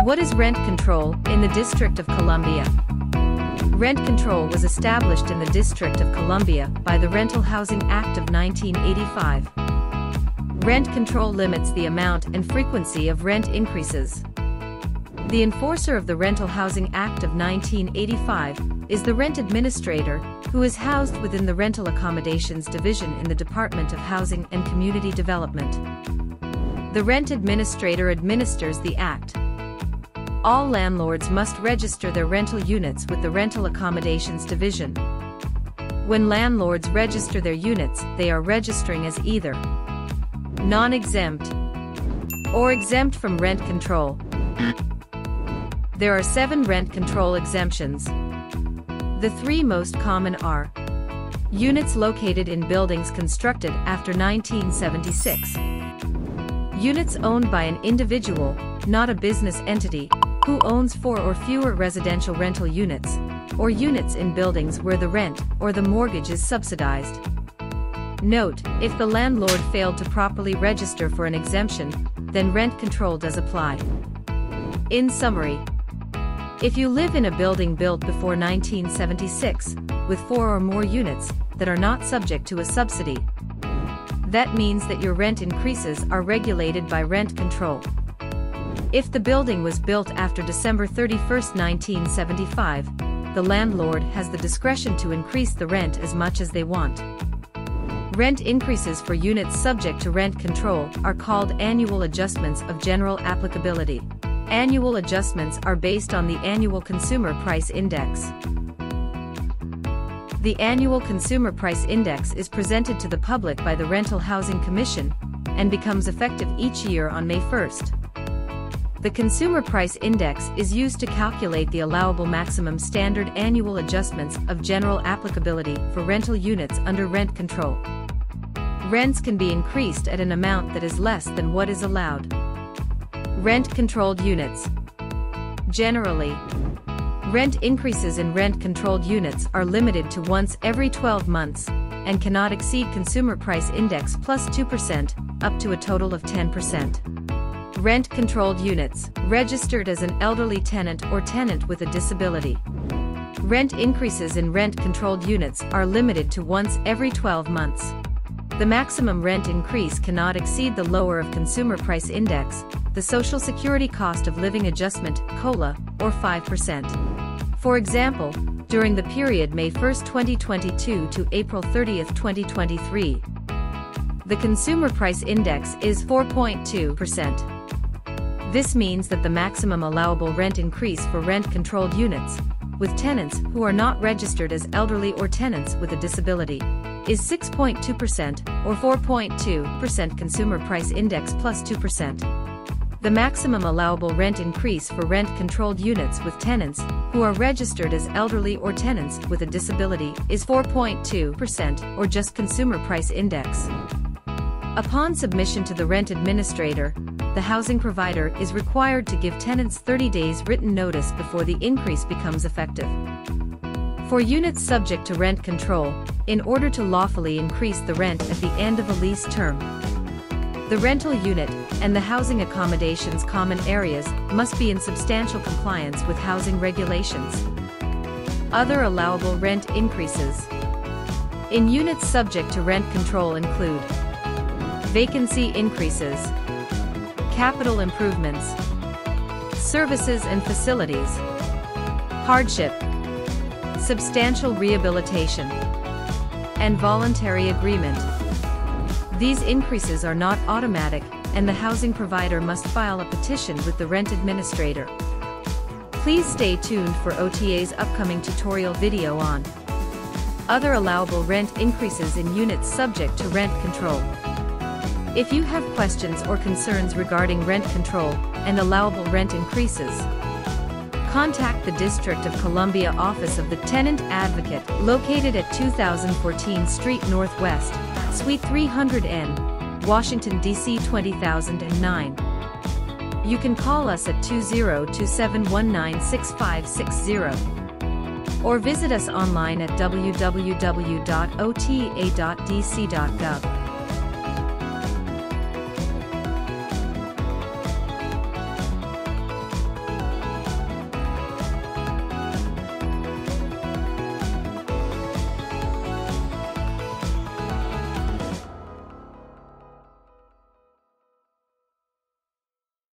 What is rent control in the District of Columbia? Rent control was established in the District of Columbia by the Rental Housing Act of 1985. Rent control limits the amount and frequency of rent increases. The enforcer of the Rental Housing Act of 1985 is the rent administrator, who is housed within the Rental Accommodations Division in the Department of Housing and Community Development. The rent administrator administers the act. All landlords must register their rental units with the Rental Accommodations Division. When landlords register their units, they are registering as either non-exempt or exempt from rent control. There are 7 rent control exemptions. The 3 most common are units located in buildings constructed after 1976, units owned by an individual, not a business entity, who owns 4 or fewer residential rental units, or units in buildings where the rent or the mortgage is subsidized. Note, if the landlord failed to properly register for an exemption, then rent control does apply. In summary, if you live in a building built before 1976, with 4 or more units that are not subject to a subsidy, that means that your rent increases are regulated by rent control. If the building was built after December 31, 1975, the landlord has the discretion to increase the rent as much as they want. Rent increases for units subject to rent control are called annual adjustments of general applicability. Annual adjustments are based on the Annual Consumer Price Index. The Annual Consumer Price Index is presented to the public by the Rental Housing Commission and becomes effective each year on May 1st. The Consumer Price Index is used to calculate the allowable maximum standard annual adjustments of general applicability for rental units under rent control. Rents can be increased at an amount that is less than what is allowed. Rent-controlled units. Generally, rent increases in rent-controlled units are limited to once every 12 months and cannot exceed Consumer Price Index plus 2%, up to a total of 10%. Rent-controlled units, registered as an elderly tenant or tenant with a disability. Rent increases in rent-controlled units are limited to once every 12 months. The maximum rent increase cannot exceed the lower of Consumer Price Index, the Social Security Cost of Living Adjustment, COLA, or 5%. For example, during the period May 1, 2022 to April 30, 2023, the Consumer Price Index is 4.2%. This means that the maximum allowable rent increase for rent-controlled units, with tenants who are not registered as elderly or tenants with a disability, is 6.2% or 4.2% Consumer Price Index plus 2%. The maximum allowable rent increase for rent-controlled units with tenants who are registered as elderly or tenants with a disability is 4.2% or just Consumer Price Index. Upon submission to the rent administrator, the housing provider is required to give tenants 30 days written notice before the increase becomes effective. For units subject to rent control, in order to lawfully increase the rent at the end of a lease term, the rental unit and the housing accommodations common areas must be in substantial compliance with housing regulations. Other allowable rent increases in units subject to rent control include vacancy increases, capital improvements, services and facilities, hardship, substantial rehabilitation, and voluntary agreement. These increases are not automatic, and the housing provider must file a petition with the rent administrator. Please stay tuned for OTA's upcoming tutorial video on other allowable rent increases in units subject to rent control. If you have questions or concerns regarding rent control and allowable rent increases, contact the District of Columbia Office of the Tenant Advocate, located at 2014 Street Northwest, Suite 300N, Washington, D.C. 20009. You can call us at 2027196560 or visit us online at www.ota.dc.gov.